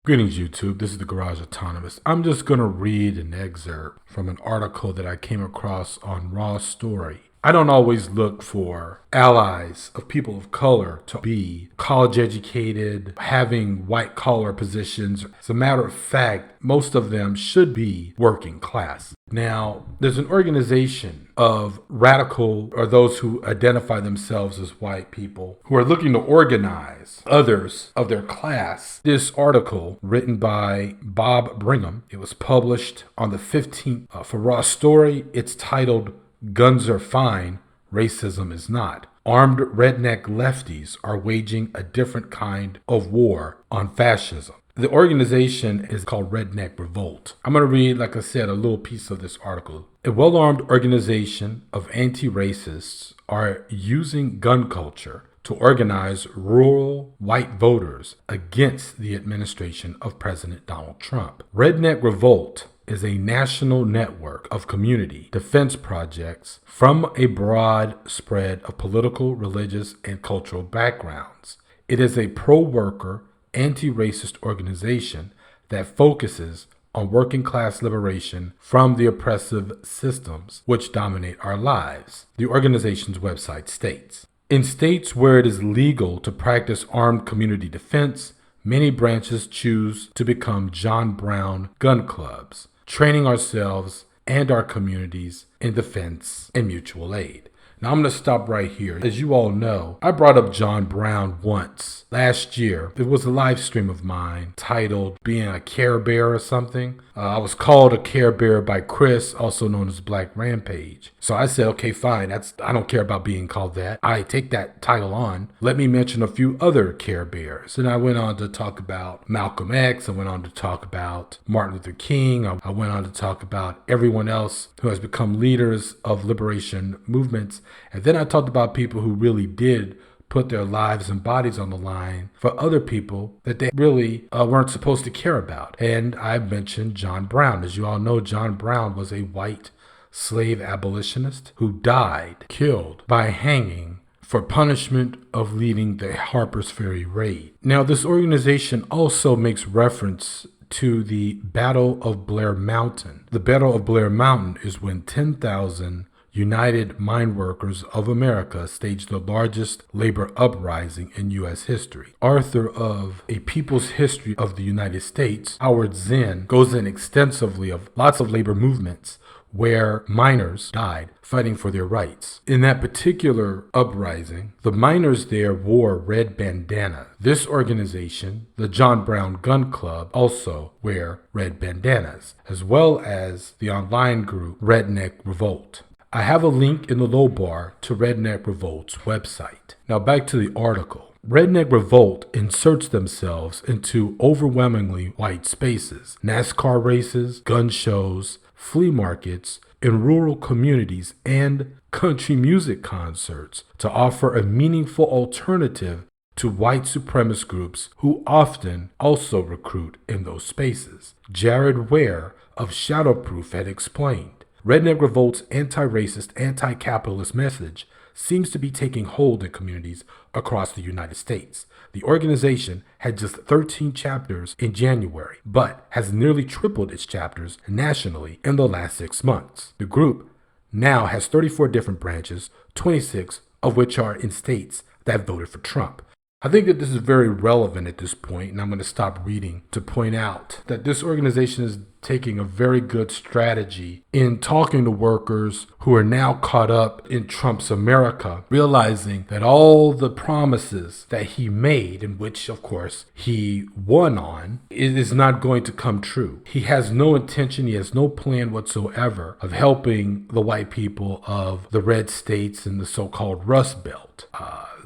Greetings, YouTube. This is the Garage Autonomist. I'm just going to read an excerpt from an article that I came across on Rawstory. I don't always look for allies of people of color to be college educated, having white collar positions. As a matter of fact, most of them should be working class. Now, there's an organization of radical or those who identify themselves as white people who are looking to organize others of their class. This article, written by Bob Brigham, it was published on the 15th for Rawstory. It's titled "Guns Are Fine, Racism Is Not. Armed redneck lefties are waging a different kind of war on fascism." The organization is called Redneck Revolt. I'm going to read, like I said, a little piece of this article. A well-armed organization of anti-racists are using gun culture to organize rural white voters against the administration of President Donald Trump. Redneck Revolt is a national network of community defense projects from a broad spread of political, religious, and cultural backgrounds. It is a pro-worker, anti-racist organization that focuses on working class liberation from the oppressive systems which dominate our lives. The organization's website states, "In states where it is legal to practice armed community defense, many branches choose to become John Brown gun clubs, training ourselves and our communities in defense and mutual aid." Now I'm going to stop right here. As you all know, I brought up John Brown once last year. It was a live stream of mine titled "Being a Care Bear" or something. I was called a Care Bear by Chris, also known as Black Rampage. So I said, okay, fine. I don't care about being called that. I take that title on. Let me mention a few other Care Bears. And I went on to talk about Malcolm X. I went on to talk about Martin Luther King. I went on to talk about everyone else who has become leaders of liberation movements. And then I talked about people who really did put their lives and bodies on the line for other people that they really weren't supposed to care about. And I mentioned John Brown. As you all know, John Brown was a white slave abolitionist who died, killed by hanging for punishment of leading the Harper's Ferry raid. Now, this organization also makes reference to the Battle of Blair Mountain. The Battle of Blair Mountain is when 10,000 United Mine Workers of America staged the largest labor uprising in U.S. history. Author of A People's History of the United States, Howard Zinn, goes in extensively of lots of labor movements where miners died fighting for their rights. In that particular uprising, the miners there wore red bandanas. This organization, the John Brown Gun Club, also wear red bandanas, as well as the online group Redneck Revolt. I have a link in the low bar to Redneck Revolt's website. Now back to the article. Redneck Revolt inserts themselves into overwhelmingly white spaces, NASCAR races, gun shows, flea markets, in rural communities, and country music concerts to offer a meaningful alternative to white supremacist groups who often also recruit in those spaces. Jared Ware of Shadowproof had explained, Redneck Revolt's anti-racist, anti-capitalist message seems to be taking hold in communities across the United States. The organization had just 13 chapters in January, but has nearly tripled its chapters nationally in the last 6 months. The group now has 34 different branches, 26 of which are in states that voted for Trump. I think that this is very relevant at this point, and I'm going to stop reading to point out that this organization is taking a very good strategy in talking to workers who are now caught up in Trump's America, realizing that all the promises that he made, in which, of course, he won on, it is not going to come true. He has no intention, he has no plan whatsoever of helping the white people of the red states and the so-called Rust Belt,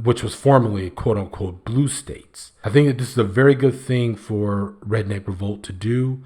which was formerly quote-unquote blue states. I think that this is a very good thing for Redneck Revolt to do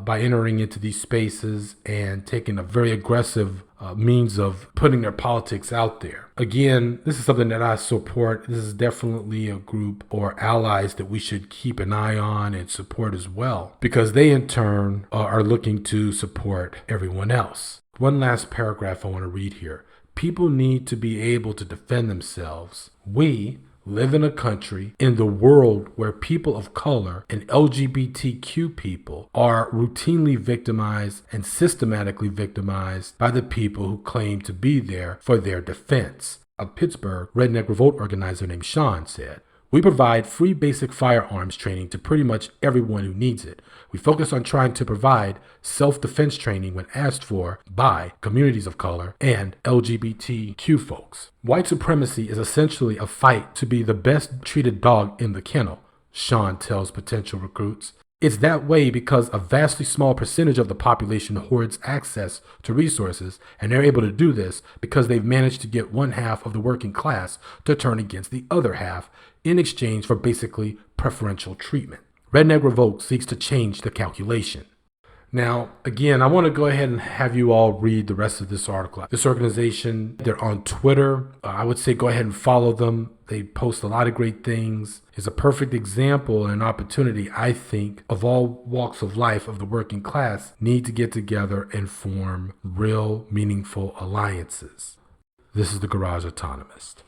by entering into these spaces and taking a very aggressive means of putting their politics out there. Again, this is something that I support. This is definitely a group or allies that we should keep an eye on and support as well, because they in turn are looking to support everyone else. One last paragraph I want to read here. People need to be able to defend themselves. We, live in a country, in the world, where people of color and LGBTQ people are routinely victimized and systematically victimized by the people who claim to be there for their defense. A Pittsburgh Redneck Revolt organizer named Sean said, "We provide free basic firearms training to pretty much everyone who needs it. We focus on trying to provide self-defense training when asked for by communities of color and LGBTQ folks. White supremacy is essentially a fight to be the best treated dog in the kennel," Sean tells potential recruits. "It's that way because a vastly small percentage of the population hoards access to resources, and they're able to do this because they've managed to get one half of the working class to turn against the other half in exchange for basically preferential treatment. Redneck Revolt seeks to change the calculation." Now, again, I want to go ahead and have you all read the rest of this article. This organization, they're on Twitter. I would say go ahead and follow them. They post a lot of great things. It's a perfect example and an opportunity, I think, of all walks of life of the working class need to get together and form real, meaningful alliances. This is the Garage Autonomist.